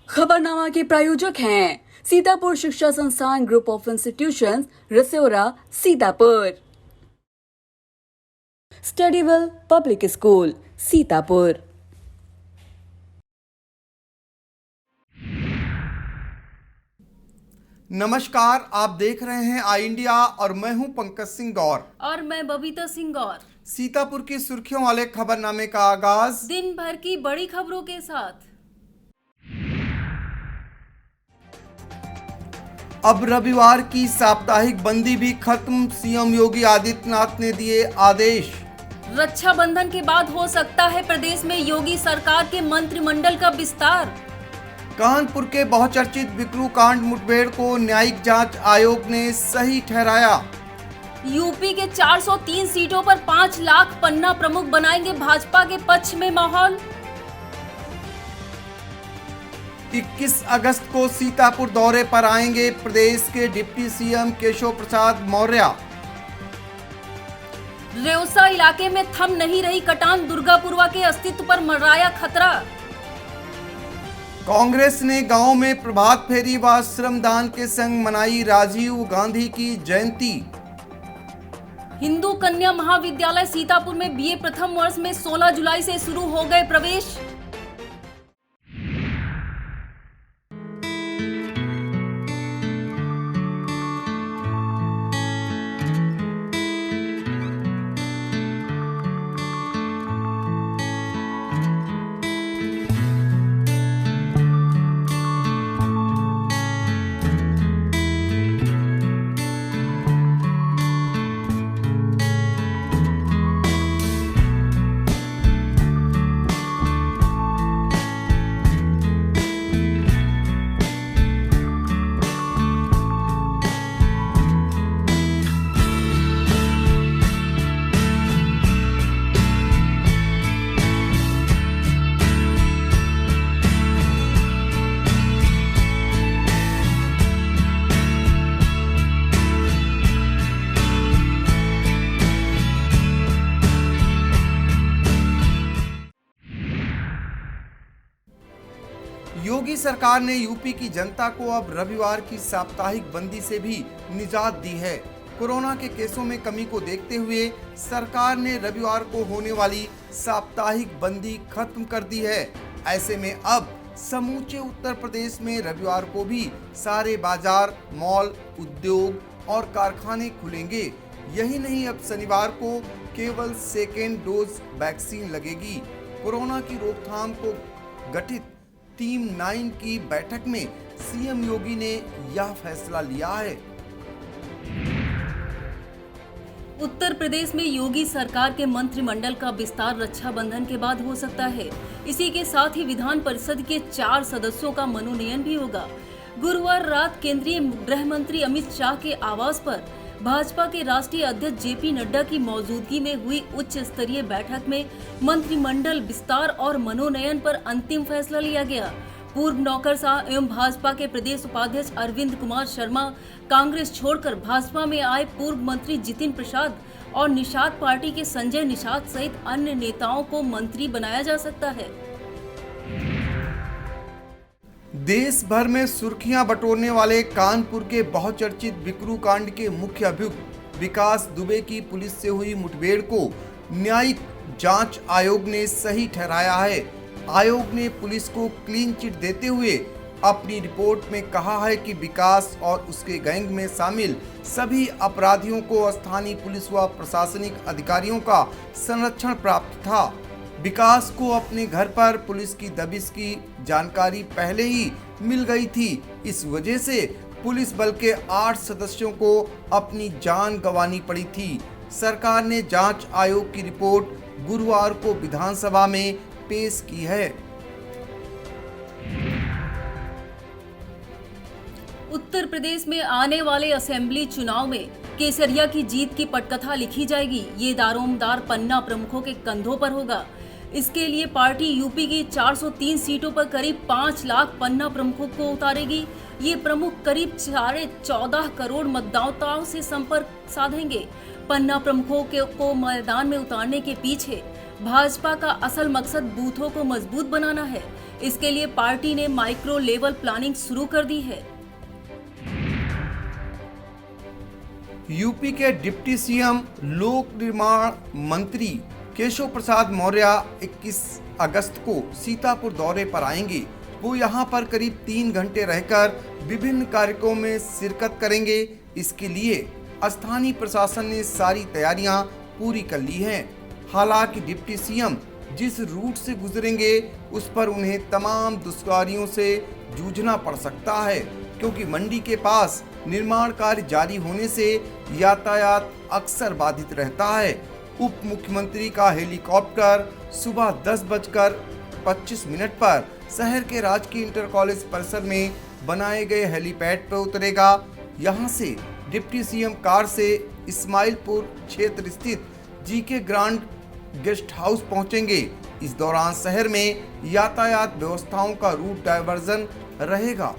खबरनामा के प्रायोजक हैं Sitapur Shiksha Sansthan group of institutions, Rasora, Sitapur. Studywell public school, Sitapur. नमस्कार, आप देख रहे हैं आई इंडिया और मैं हूं पंकज सिंह गौर और मैं बबीता सिंह गौर। सीतापुर की सुर्खियों वाले खबरनामे का आगाज दिन भर की बड़ी खबरों के साथ। अब रविवार की साप्ताहिक बंदी भी खत्म, सीएम योगी आदित्यनाथ ने दिए आदेश। रक्षाबंधन के बाद हो सकता है प्रदेश में योगी सरकार के मंत्रिमंडल का विस्तार। कानपुर के बहुचर्चित बिकरू कांड मुठभेड़ को न्यायिक जांच आयोग ने सही ठहराया। यूपी के 403 सीटों पर 5 लाख पन्ना प्रमुख बनाएंगे भाजपा के पक्ष में माहौल। 21 अगस्त को सीतापुर दौरे पर आएंगे प्रदेश के डिप्टी सीएम केशव प्रसाद मौर्य। रेउसा इलाके में थम नहीं रही कटान, दुर्गापुरवा के अस्तित्व पर मंडराया खतरा। कांग्रेस ने गांव में प्रभात फेरी व श्रमदान के संग मनाई राजीव गांधी की जयंती। हिंदू कन्या महाविद्यालय सीतापुर में बीए प्रथम वर्ष में 16 जुलाई से शुरू हो गए प्रवेश। योगी सरकार ने यूपी की जनता को अब रविवार की साप्ताहिक बंदी से भी निजात दी है। कोरोना के केसों में कमी को देखते हुए सरकार ने रविवार को होने वाली साप्ताहिक बंदी खत्म कर दी है। ऐसे में अब समूचे उत्तर प्रदेश में रविवार को भी सारे बाजार, मॉल, उद्योग और कारखाने खुलेंगे। यही नहीं, अब शनिवार को केवल सेकेंड डोज वैक्सीन लगेगी। कोरोना की रोकथाम को गठित टीम 9 की बैठक में सीएम योगी ने यह फैसला लिया है। उत्तर प्रदेश में योगी सरकार के मंत्रिमंडल का विस्तार रक्षाबंधन के बाद हो सकता है। इसी के साथ ही विधान परिषद के 4 सदस्यों का मनोनयन भी होगा। गुरुवार रात केंद्रीय गृह मंत्री अमित शाह के आवास पर भाजपा के राष्ट्रीय अध्यक्ष जेपी नड्डा की मौजूदगी में हुई उच्च स्तरीय बैठक में मंत्रिमंडल विस्तार और मनोनयन पर अंतिम फैसला लिया गया। पूर्व नौकरशाह एवं भाजपा के प्रदेश उपाध्यक्ष अरविंद कुमार शर्मा, कांग्रेस छोड़कर भाजपा में आए पूर्व मंत्री जितिन प्रसाद और निषाद पार्टी के संजय निषाद सहित अन्य नेताओं को मंत्री बनाया जा सकता है। देश भर में सुर्खियां बटोरने वाले कानपुर के बहुचर्चित बिकरू कांड के मुख्य अभियुक्त विकास दुबे की पुलिस से हुई मुठभेड़ को न्यायिक जांच आयोग ने सही ठहराया है। आयोग ने पुलिस को क्लीन चिट देते हुए अपनी रिपोर्ट में कहा है कि विकास और उसके गैंग में शामिल सभी अपराधियों को स्थानीय पुलिस व प्रशासनिक अधिकारियों का संरक्षण प्राप्त था। विकास को अपने घर पर पुलिस की दबिश की जानकारी पहले ही मिल गई थी। इस वजह से पुलिस बल के 8 सदस्यों को अपनी जान गंवानी पड़ी थी। सरकार ने जांच आयोग की रिपोर्ट गुरुवार को विधानसभा में पेश की है। उत्तर प्रदेश में आने वाले असेंबली चुनाव में केसरिया की जीत की पटकथा लिखी जाएगी। ये दारोमदार पन्ना प्रमुखों के कंधों पर होगा। इसके लिए पार्टी यूपी की 403 सीटों पर करीब 5 लाख पन्ना प्रमुखों को उतारेगी। ये प्रमुख करीब 14.5 करोड़ मतदाताओं से संपर्क साधेंगे। पन्ना प्रमुखों को मैदान में उतारने के पीछे भाजपा का असल मकसद बूथों को मजबूत बनाना है। इसके लिए पार्टी ने माइक्रो लेवल प्लानिंग शुरू कर दी है। यूपी के डिप्टी सीएम लोक निर्माण मंत्री केशव प्रसाद मौर्य 21 अगस्त को सीतापुर दौरे पर आएंगे। वो यहां पर करीब 3 घंटे रहकर विभिन्न कार्यक्रमों में शिरकत करेंगे। इसके लिए स्थानीय प्रशासन ने सारी तैयारियां पूरी कर ली हैं। हालांकि डिप्टी सीएम जिस रूट से गुजरेंगे उस पर उन्हें तमाम दुश्वारियों से जूझना पड़ सकता है, क्योंकि मंडी के पास निर्माण कार्य जारी होने से यातायात अक्सर बाधित रहता है। उप मुख्यमंत्री का हेलीकॉप्टर सुबह 10:25 पर शहर के राजकीय इंटर कॉलेज परिसर में बनाए गए हेलीपैड पर उतरेगा। यहां से डिप्टी सीएम कार से इस्माइलपुर क्षेत्र स्थित जीके ग्रांड गेस्ट हाउस पहुंचेंगे। इस दौरान शहर में यातायात व्यवस्थाओं का रूट डायवर्जन रहेगा।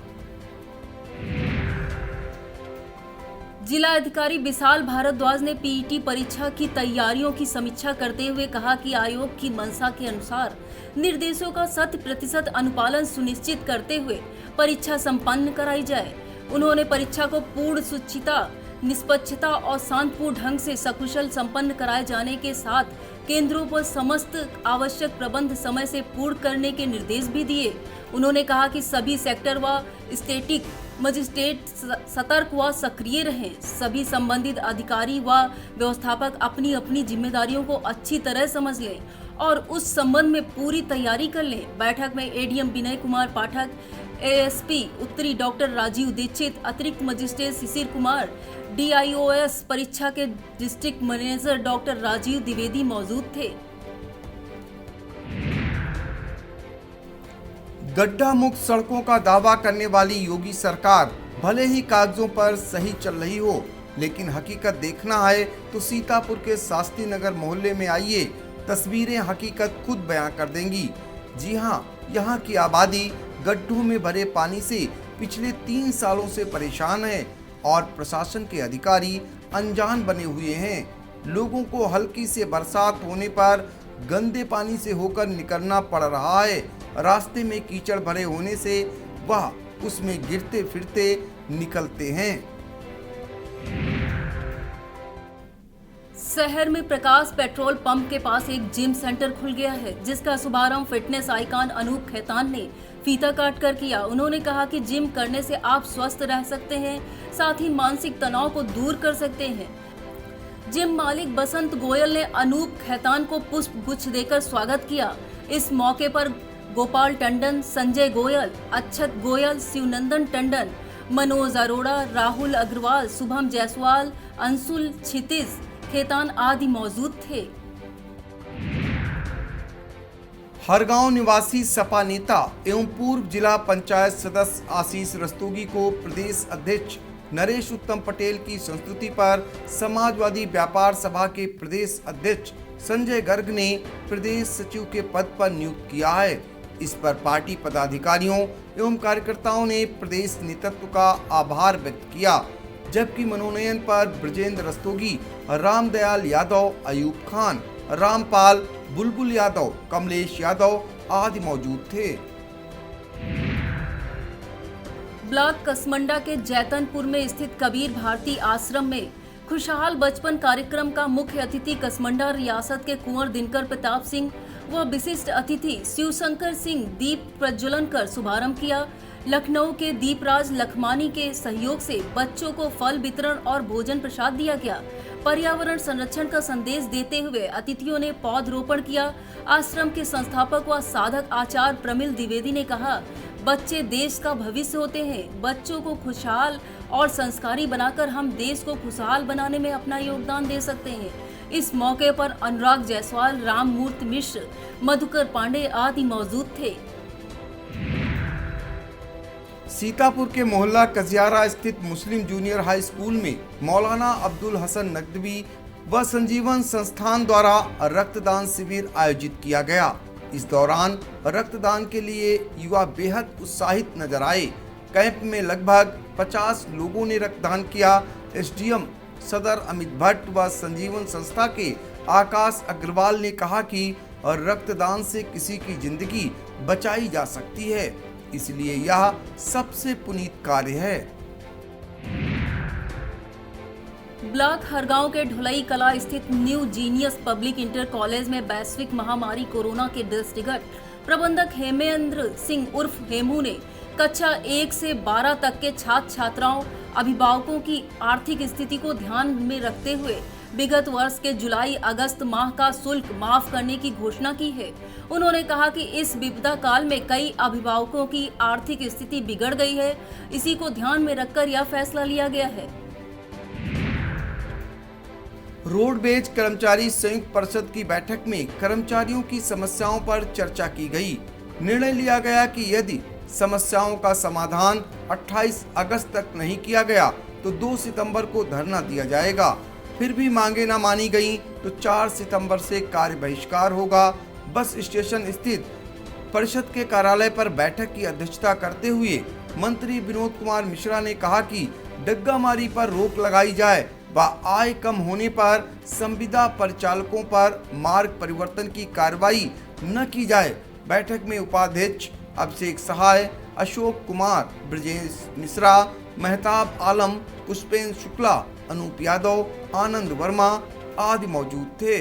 जिला अधिकारी विशाल भारद्वाज ने पीईटी परीक्षा की तैयारियों की समीक्षा करते हुए कहा कि आयोग की मंशा के अनुसार निर्देशों का 100% अनुपालन सुनिश्चित करते हुए परीक्षा संपन्न कराई जाए। उन्होंने परीक्षा को पूर्ण शुचिता, निष्पक्षता और शांतिपूर्ण ढंग से सकुशल संपन्न कराए जाने के साथ केंद्रों पर समस्त आवश्यक प्रबंध समय से पूर्ण करने के निर्देश भी दिए। उन्होंने कहा कि सभी सेक्टर व स्टेटिक मजिस्ट्रेट सतर्क व सक्रिय रहें। सभी संबंधित अधिकारी व व्यवस्थापक अपनी अपनी जिम्मेदारियों को अच्छी तरह समझ लें और उस संबंध में पूरी तैयारी कर लें। बैठक में एडीएम विनय कुमार पाठक, एएसपी उत्तरी डॉक्टर राजीव दीक्षित, अतिरिक्त मजिस्ट्रेट शिशिर कुमार, डीआईओएस परीक्षा के district manager doctor Rajeev Dwivedi मौजूद थे। गड्ढा मुक्त सड़कों का दावा करने वाली योगी सरकार भले ही कागजों पर सही चल रही हो, लेकिन हकीकत देखना है तो सीतापुर के शास्त्री नगर मोहल्ले में आइए, तस्वीरें हकीकत खुद बयां कर देंगी। जी हां, यहां की आबादी गड्ढों में भरे पानी से पिछले 3 सालों से परेशान है और प्रशासन के अधिकारी अनजान बने हुए हैं। लोगों को हल्की से बरसात होने पर गंदे पानी से होकर निकलना पड़ रहा है। रास्ते में कीचड़ भरे होने से वह उसमें गिरते फिरते निकलते हैं। शहर में प्रकाश पेट्रोल पंप के पास एक जिम सेंटर खुल गया है, जिसका शुभारंभ फिटनेस आइकॉन अनूप खेतान ने फीता काट कर किया। उन्होंने कहा कि जिम करने से आप स्वस्थ रह सकते हैं, साथ ही मानसिक तनाव को दूर कर सकते हैं। जिम मालिक बसंत गोयल ने अनूप खेतान को पुष्प गुच्छ देकर स्वागत किया। इस मौके पर गोपाल टंडन, संजय गोयल, अक्षत गोयल, शिवनंदन टंडन, मनोज अरोड़ा, राहुल अग्रवाल, शुभम जायसवाल, अंशुल क्षितिज खेतान आदि मौजूद थे। हरगांव निवासी सपा नेता एवं पूर्व जिला पंचायत सदस्य आशीष रस्तोगी को प्रदेश अध्यक्ष नरेश उत्तम पटेल की संस्तुति पर समाजवादी व्यापार सभा के प्रदेश अध्यक्ष संजय गर्ग ने प्रदेश सचिव के पद पर नियुक्त किया है। इस पर पार्टी पदाधिकारियों एवं कार्यकर्ताओं ने प्रदेश नेतृत्व का आभार व्यक्त किया, जबकि मनोनयन पर ब्रजेंद्र रस्तोगी, रामदयाल यादव, अयूब खान, रामपाल, बुलबुल यादव, कमलेश यादव आदि मौजूद थे। ब्लॉक कसमंडा के जैतनपुर में स्थित कबीर भारती आश्रम में खुशहाल बचपन कार्यक्रम का मुख्य अतिथि कसमंडा रियासत के कुंवर दिनकर प्रताप सिंह व विशिष्ट अतिथि शिवशंकर सिंह दीप प्रज्वलन कर शुभारंभ किया। लखनऊ के दीपराज लखमानी के सहयोग से बच्चों को फल वितरण और भोजन प्रसाद दिया गया। पर्यावरण संरक्षण का संदेश देते हुए अतिथियों ने पौधरोपण किया। आश्रम के संस्थापक व साधक आचार्य प्रमिल द्विवेदी ने कहा, बच्चे देश का भविष्य होते हैं। बच्चों को खुशहाल और संस्कारी बनाकर हम देश को खुशहाल बनाने में अपना योगदान दे सकते हैं। इस मौके पर अनुराग जायसवाल, राममूर्ति मिश्र, मधुकर पांडे आदि मौजूद थे। सीतापुर के मोहल्ला कजियारा स्थित मुस्लिम जूनियर हाई स्कूल में मौलाना अब्दुल हसन नकवी व संजीवन संस्थान द्वारा रक्तदान शिविर आयोजित किया गया। इस दौरान रक्तदान के लिए युवा बेहद उत्साहित नजर आए। कैंप में लगभग 50 लोगों ने रक्तदान किया। एसडीएम सदर अमित भट्ट व संजीवन संस्था के आकाश अग्रवाल ने कहा कि और रक्तदान से किसी की जिंदगी बचाई जा सकती है, इसलिए यह सबसे पुनीत कार्य है। ब्लॉक हरगांव के ढुलई कला स्थित new genius public inter college में वैश्विक महामारी कोरोना के दृष्टिगत प्रबंधक हेमेंद्र सिंह उर्फ हेमू ने कक्षा 1 से 12 तक के छात्र छात्राओं अभिभावकों की आर्थिक स्थिति को ध्यान में रखते हुए विगत वर्ष के जुलाई अगस्त माह का शुल्क माफ करने की घोषणा की है। उन्होंने कहा कि इस विपदा काल में कई अभिभावकों की आर्थिक स्थिति बिगड़ गई है, इसी को ध्यान में रखकर यह फैसला लिया गया है। रोडवेज कर्मचारी संयुक्त परिषद की बैठक में कर्मचारियों की समस्याओं पर चर्चा की गई। निर्णय लिया गया कि यदि समस्याओं का समाधान 28 अगस्त तक नहीं किया गया तो 2 सितंबर को धरना दिया जाएगा। फिर भी मांगे न मानी गई तो 4 सितंबर से कार्य बहिष्कार होगा। बस स्टेशन स्थित परिषद के कार्यालय पर बैठक की अध्यक्षता करते हुए मंत्री विनोद कुमार मिश्रा ने कहा कि डग्गामारी पर रोक लगाई जाए व आय कम होने पर संविदा परिचालकों पर मार्ग परिवर्तन की कार्रवाई न की जाए। बैठक में उपाध्यक्ष अभिषेक सहाय, अशोक कुमार, ब्रजेश मिश्रा, मेहताब आलम, पुष्पेंद्र शुक्ला, अनूप यादव, आनंद वर्मा आदि मौजूद थे।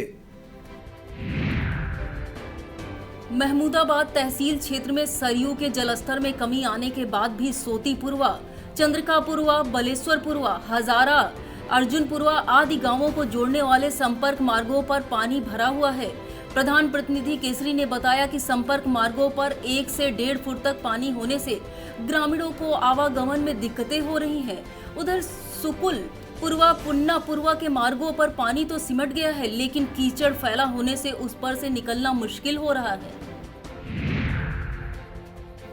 महमूदाबाद तहसील क्षेत्र में सरयू के जलस्तर में कमी आने के बाद भी सोतीपुरवा, चंद्रकापुरवा, बलेश्वरपुरवा, हजारा, अर्जुनपुरवा आदि गांवों को जोड़ने वाले संपर्क मार्गों पर पानी भरा हुआ है। प्रधान प्रतिनिधि केसरी ने बताया कि संपर्क मार्गों पर 1 से 1.5 फुट तक पानी होने से ग्रामीणों को आवागमन में दिक्कतें हो रही हैं। उधर सुकुल पुरवा, पुन्ना पुरवा के मार्गों पर पानी तो सिमट गया है, लेकिन कीचड़ फैला होने से उस पर से निकलना मुश्किल हो रहा है।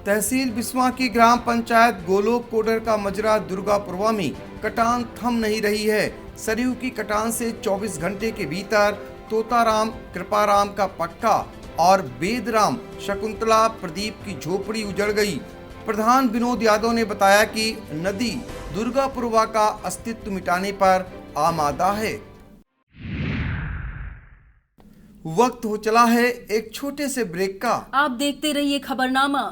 तहसील बिस्वा की ग्राम पंचायत गोलोक कोडर का मजरा दुर्गापुरवा में कटान थम नहीं रही है। सरयू की कटान से 24 घंटे के भीतर तोताराम, कृपाराम का पक्का और बेदराम, शकुंतला, प्रदीप की झोपड़ी उजड़ गई। प्रधान विनोद यादव ने बताया कि नदी दुर्गापुरवा का अस्तित्व मिटाने पर आमादा है। वक्त हो चला है एक छोटे से ब्रेक का। आप देखते रहिए खबरनामा।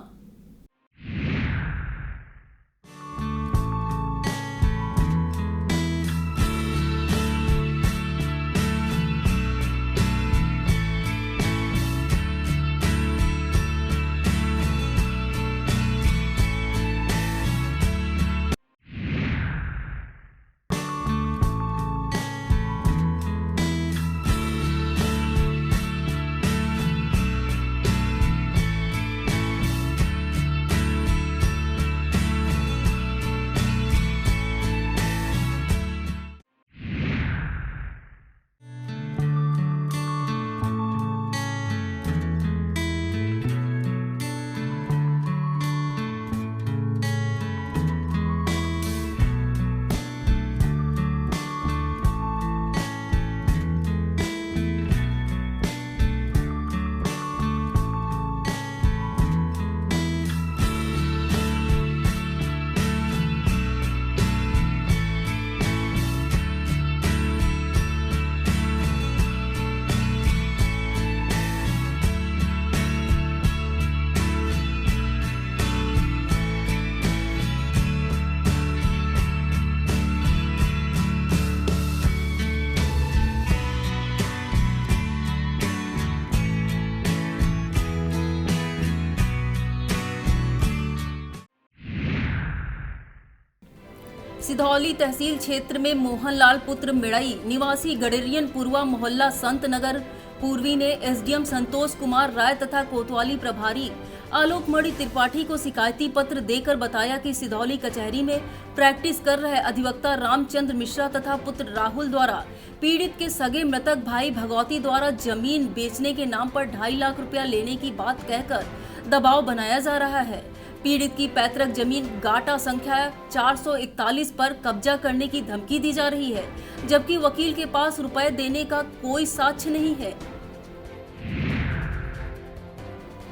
सिधौली तहसील क्षेत्र में मोहनलाल पुत्र मिड़ई निवासी गडेरियन पुरवा मोहल्ला संत नगर पूर्वी ने एसडीएम संतोष कुमार राय तथा कोतवाली प्रभारी आलोकमणि त्रिपाठी को शिकायती पत्र देकर बताया कि सिधौली कचहरी में प्रैक्टिस कर रहे अधिवक्ता रामचंद्र मिश्रा तथा पुत्र राहुल द्वारा पीड़ित के सगे मृतक भाई भगवती द्वारा जमीन बेचने के नाम पर 2.5 लाख रुपया लेने की बात कहकर दबाव बनाया जा रहा है। पीड़ित की पैतृक जमीन गाटा संख्या 441 पर कब्जा करने की धमकी दी जा रही है, जबकि वकील के पास रुपए देने का कोई साक्ष्य नहीं है।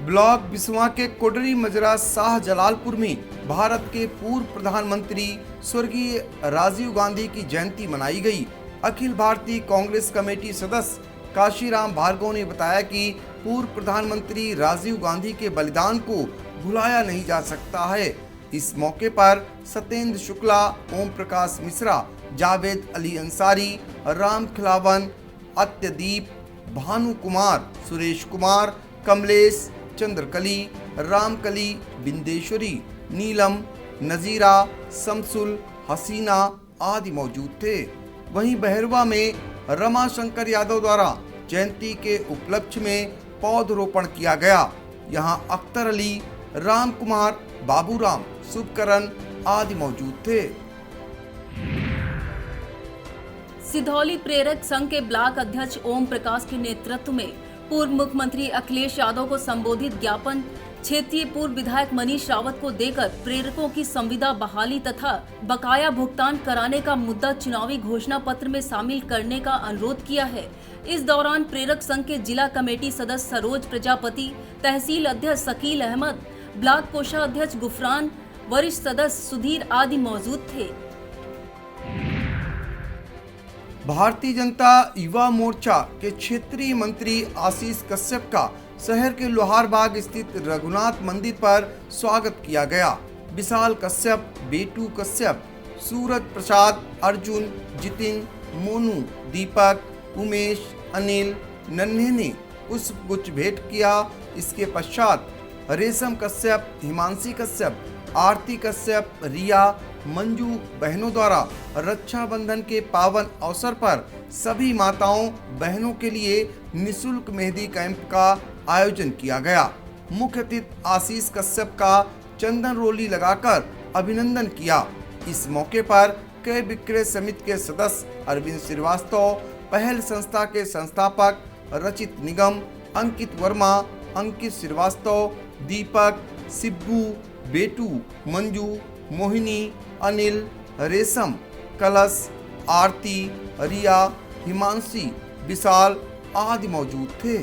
ब्लॉक बिस्वा के कोडरी मजरा शाह जलालपुर में भारत के पूर्व प्रधानमंत्री स्वर्गीय राजीव गांधी की जयंती मनाई गई। अखिल भारतीय कांग्रेस कमेटी सदस्य काशीराम भार्गव ने बताया कि पूर्व प्रधानमंत्री राजीव गांधी के बलिदान को भुलाया नहीं जा सकता है। इस मौके पर सत्येंद्र शुक्ला, ओम प्रकाश मिश्रा, जावेद अली अंसारी, राम खिलावन, अत्यदीप, भानु कुमार, सुरेश कुमार, कमलेश, चंद्रकली, रामकली, बिंदेश्वरी, नीलम, नजीरा, शमसुल, हसीना आदि मौजूद थे। वहीं बहरवा में रमाशंकर यादव द्वारा जयंती के उपलक्ष्य में पौधरोपण किया गया। यहां अख्तर अली, राम कुमार, बाबूराम, शुभकरण आदि मौजूद थे। सिधौली प्रेरक संघ के ब्लॉक अध्यक्ष ओम प्रकाश के नेतृत्व में पूर्व मुख्यमंत्री अखिलेश यादव को संबोधित ज्ञापन क्षेत्रीय पूर्व विधायक मनीष रावत को देकर प्रेरकों की संविदा बहाली तथा बकाया भुगतान कराने का मुद्दा चुनावी घोषणा पत्र में शामिल करने का अनुरोध किया है। इस दौरान प्रेरक संघ के जिला कमेटी सदस्य सरोज प्रजापति, तहसील अध्यक्ष शकील अहमद, ब्लॉक कोषाध्यक्ष गुफरान, वरिष्ठ सदस्य सुधीर आदि मौजूद थे। भारतीय जनता युवा मोर्चा के क्षेत्रीय मंत्री आशीष कश्यप का शहर के लोहारबाग स्थित रघुनाथ मंदिर पर स्वागत किया गया। विशाल कश्यप, बेटू कश्यप, सूरज प्रसाद, अर्जुन, जितिन, मोनू, दीपक, उमेश, अनिल, नन्हे ने पुष्पगुच्छ भेंट किया। इसके पश्चात रेशम कश्यप, हिमांशी कश्यप, आरती कश्यप, रिया, मंजू बहनों द्वारा रक्षाबंधन के पावन अवसर पर सभी माताओं बहनों के लिए निशुल्क मेहंदी कैंप का आयोजन किया गया। मुख्य अतिथि आशीष कश्यप का चंदन रोली लगाकर अभिनंदन किया। इस मौके पर क्रय विक्रय समिति के सदस्य अरविंद श्रीवास्तव, पहल संस्था के संस्थापक रचित निगम, अंकित वर्मा, अंकित श्रीवास्तव, दीपक, सिब्बू, बेटू, मंजू, मोहिनी, अनिल, रेशम, कलश, आरती, रिया, हिमांशी, विशाल आदि मौजूद थे।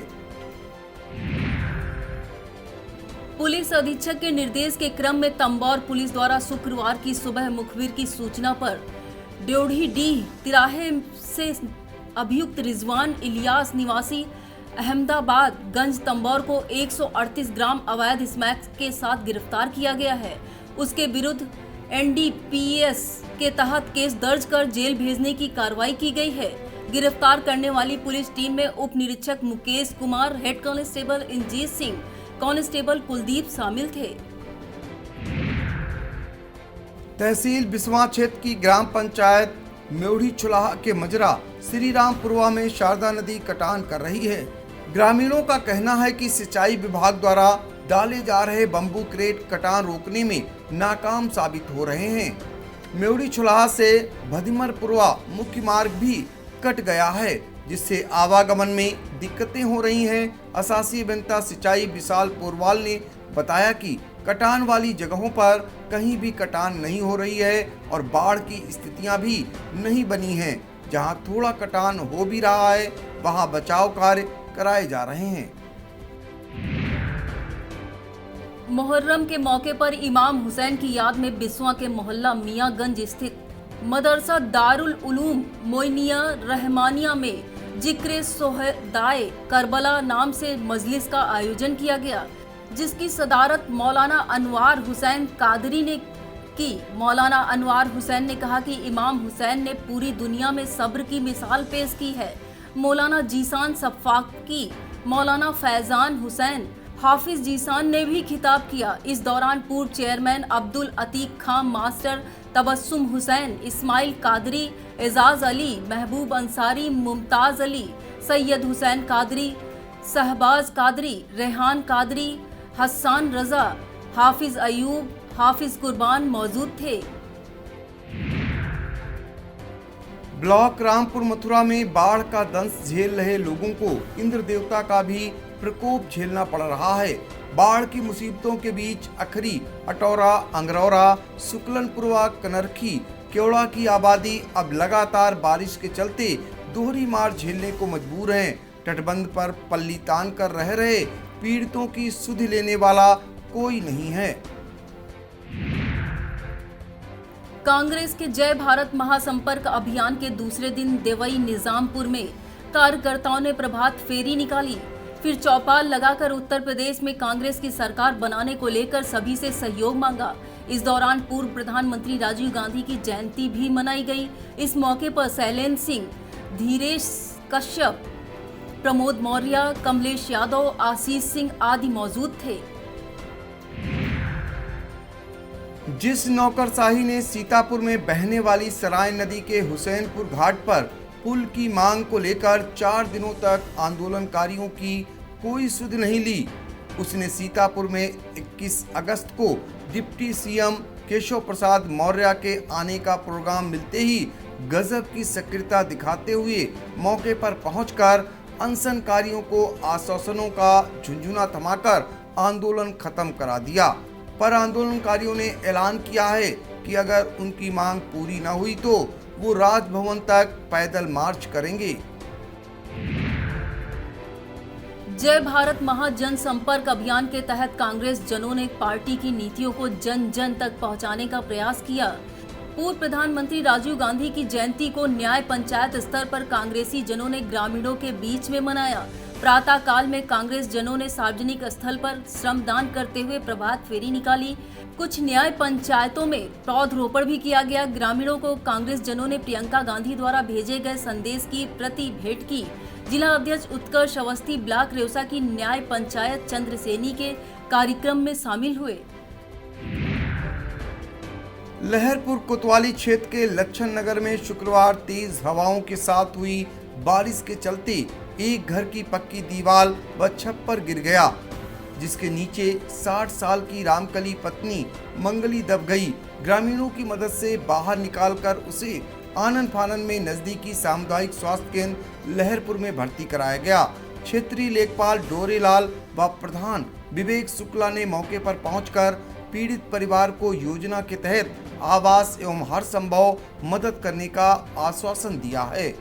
पुलिस अधीक्षक के निर्देश के क्रम में तंबौर पुलिस द्वारा शुक्रवार की सुबह मुखबिर की सूचना पर ड्योढ़ी डीह तिराहे से अभियुक्त रिजवान इलियास निवासी अहमदाबाद गंज तंबौर को 138 ग्राम अवैध स्मैक के साथ गिरफ्तार किया गया है। उसके विरुद्ध NDPS के तहत केस दर्ज कर जेल भेजने की कार्रवाई की गई है। गिरफ्तार करने वाली पुलिस टीम में उप निरीक्षक Mukesh Kumar, head constable Injeet Singh, constable Kuldeep शामिल थे। तहसील बिस्वा क्षेत्र की ग्राम पंचायत मेवढ़ी छुलाहा के मजरा श्री रामपुरवा में शारदा नदी कटान कर रही है। ग्रामीणों का कहना है कि सिंचाई विभाग द्वारा डाले जा रहे बम्बू क्रेट कटान रोकने में नाकाम साबित हो रहे हैं। मेवढ़ी छुलाहा से भदिमरपुरवा मुख्य मार्ग भी कट गया है, जिससे आवागमन में दिक्कतें हो रही हैं। असासी अभियंता सिंचाई विशाल पोरवाल ने बताया कि कटान वाली जगहों पर कहीं भी कटान नहीं हो रही है और बाढ़ की स्थितियां भी नहीं बनी हैं। जहां थोड़ा कटान हो भी रहा है वहां बचाव कार्य कराए जा रहे हैं। मुहर्रम के मौके पर इमाम हुसैन की याद में बिस्वा के मोहल्ला मियाँगंज स्थित मदरसा दारुल उलूम मोइनिया रहमानिया में जिक्र सोहदाए करबला नाम से मजलिस का आयोजन किया गया, जिसकी सदारत मौलाना अनवार हुसैन कादरी ने की। मौलाना अनवार हुसैन ने कहा कि इमाम हुसैन ने पूरी दुनिया में सब्र की मिसाल पेश की है। मौलाना जीसान सफ़ाकी, मौलाना फैजान हुसैन, हाफिज जीसान ने भी खिताब किया। इस दौरान पूर्व चेयरमैन अब्दुल अतीक खान, मास्टर तबस्सुम हुसैन, इस्माइल कादरी, एजाज अली, महबूब अंसारी, मुमताज अली, सैयद हुसैन कादरी, शहबाज कादरी, रेहान कादरी, हसन रजा, हाफिज अयूब, हाफिज कुर्बान मौजूद थे। ब्लॉक रामपुर मथुरा में बाढ़ का दंश झेल रहे लोगों को इंद्र देवता का भी प्रकोप झेलना पड़ रहा है। बाढ़ की मुसीबतों के बीच अखरी, अटौरा, अंगरौरा, शुक्लनपुरवा, कनरखी, केवड़ा की आबादी अब लगातार बारिश के चलते दोहरी मार झेलने को मजबूर हैं। तटबंध पर पल्ली तान कर रह रहे पीड़ितों की सुध लेने वाला कोई नहीं है। कांग्रेस के जय भारत महासंपर्क अभियान के दूसरे दिन देवई निजामपुर में कार्यकर्ताओं ने प्रभात फेरी निकाली, फिर चौपाल लगाकर उत्तर प्रदेश में कांग्रेस की सरकार बनाने को लेकर सभी से सहयोग मांगा। इस दौरान पूर्व प्रधानमंत्री राजीव गांधी की जयंती भी मनाई गई। इस मौके पर शैलेंद्र सिंह, धीरेश कश्यप, प्रमोद मौर्य, कमलेश यादव, आशीष सिंह आदि मौजूद थे। जिस नौकरशाही ने सीतापुर में बहने वाली सराय नदी के हुसैनपुर घाट पर पुल की मांग को लेकर 4 दिनों तक आंदोलनकारियों की कोई सुध नहीं ली, उसने सीतापुर में 21 अगस्त को डिप्टी सीएम केशव प्रसाद मौर्य के आने का प्रोग्राम मिलते ही गजब की सक्रियता दिखाते हुए मौके पर पहुंचकर अनशनकारियों को आश्वासनों का झुंझुना थमाकर आंदोलन खत्म करा दिया। पर आंदोलनकारियों ने ऐलान किया है कि अगर उनकी मांग पूरी न हुई तो वो राजभवन तक पैदल मार्च करेंगे। जय भारत महाजन संपर्क अभियान के तहत कांग्रेस जनों ने पार्टी की नीतियों को जन जन तक पहुंचाने का प्रयास किया। पूर्व प्रधानमंत्री राजीव गांधी की जयंती को न्याय पंचायत स्तर पर कांग्रेसी जनों ने ग्रामीणों के बीच में मनाया। प्रातः काल में कांग्रेस जनों ने सार्वजनिक स्थल पर श्रमदान करते हुए प्रभात फेरी निकाली। कुछ न्याय पंचायतों में पौधरोपण भी किया गया। ग्रामीणों को कांग्रेस जनों ने प्रियंका गांधी द्वारा भेजे गए संदेश की प्रति भेंट की। जिला अध्यक्ष उत्कर्ष अवस्थी ब्लॉक रेउसा की न्याय पंचायत चंद्रसेनी के कार्यक्रम में शामिल हुए। लहरपुर कोतवाली क्षेत्र के लच्छन नगर में शुक्रवार तेज हवाओं के साथ हुई बारिश के चलते एक घर की पक्की दीवार व छप्पर गिर गया, जिसके नीचे 60 साल की रामकली पत्नी मंगली दब गई। ग्रामीणों की मदद से बाहर निकालकर उसे आनन फानन में नजदीकी सामुदायिक स्वास्थ्य केंद्र लहरपुर में भर्ती कराया गया। क्षेत्रीय लेखपाल डोरेलाल व प्रधान विवेक शुक्ला ने मौके पर पहुंचकर पीड़ित परिवार को योजना के तहत आवास एवं हर संभव मदद करने का आश्वासन दिया है।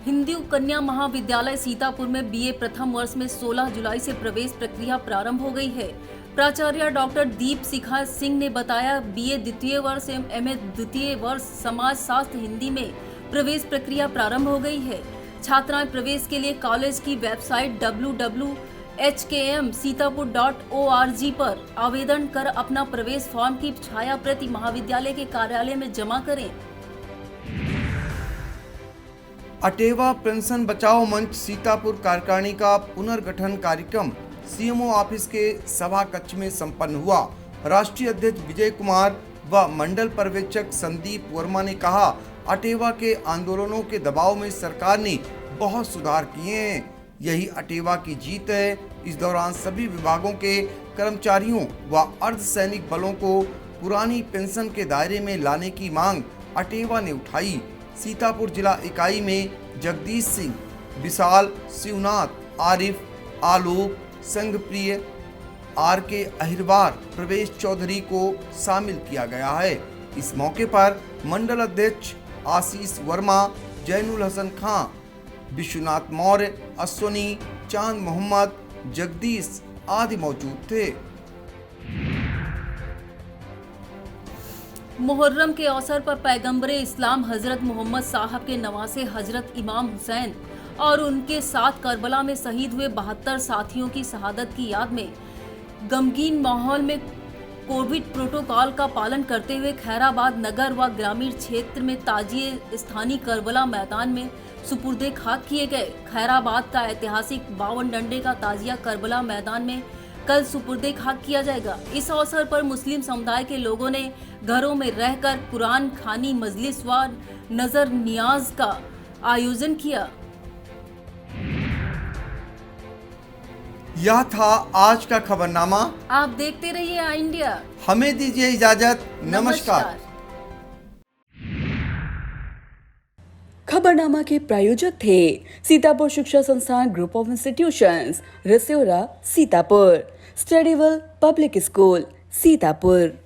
हिंदू कन्या महाविद्यालय सीतापुर में बीए प्रथम वर्ष में 16 जुलाई से प्रवेश प्रक्रिया प्रारंभ हो गई है। प्राचार्य डॉक्टर दीप शिखा सिंह ने बताया, बीए द्वितीय वर्ष एवं एमए द्वितीय वर्ष समाज शास्त्र हिंदी में प्रवेश प्रक्रिया प्रारंभ हो गई है। छात्राएं प्रवेश के लिए कॉलेज की वेबसाइट www.hkmsitapur.org पर आवेदन कर अपना प्रवेश फॉर्म की छाया प्रति महाविद्यालय के कार्यालय में जमा करें। अटेवा पेंशन बचाओ मंच सीतापुर कार्यकारिणी का पुनर्गठन कार्यक्रम सीएमओ ऑफिस के सभा कक्ष में संपन्न हुआ। राष्ट्रीय अध्यक्ष विजय कुमार व मंडल पर्यवेक्षक संदीप वर्मा ने कहा, अटेवा के आंदोलनों के दबाव में सरकार ने बहुत सुधार किए हैं, यही अटेवा की जीत है। इस दौरान सभी विभागों के कर्मचारियों व अर्धसैनिक बलों को पुरानी पेंशन के दायरे में लाने की मांग अटेवा ने उठाई। सीतापुर जिला इकाई में जगदीश सिंह, विशाल, शिवनाथ, आरिफ, आलोक, संघप्रिय, आर.के. अहिरवार, प्रवेश चौधरी को शामिल किया गया है। इस मौके पर मंडल अध्यक्ष आशीष वर्मा, जैनुल हसन खां, विश्वनाथ मौर्य, अश्वनी, चांद मोहम्मद, जगदीश आदि मौजूद थे। मुहर्रम के अवसर पर पैगंबरे इस्लाम हजरत मोहम्मद साहब के नवासे हजरत इमाम हुसैन और उनके साथ करबला में शहीद हुए 72 साथियों की शहादत की याद में गमगीन माहौल में कोविड प्रोटोकॉल का पालन करते हुए खैराबाद नगर व ग्रामीण क्षेत्र में ताजिए स्थानीय करबला मैदान में सुपुर्दे खाक किए गए। खैराबाद का ऐतिहासिक 52 डंडे का ताजिया करबला मैदान में कल सुपुर्दे खाक किया जाएगा। इस अवसर पर मुस्लिम समुदाय के लोगों ने घरों में रहकर कुरान खानी मजलिस व नजर नियाज का आयोजन किया। यह था आज का खबरनामा। आप देखते रहिए आई इंडिया। हमें दीजिए इजाजत। नमस्कार। खबरनामा के प्रायोजक थे Sitapur Shiksha Sansthan group of institutions, Rasora, Sitapur, Studywell public school, Sitapur.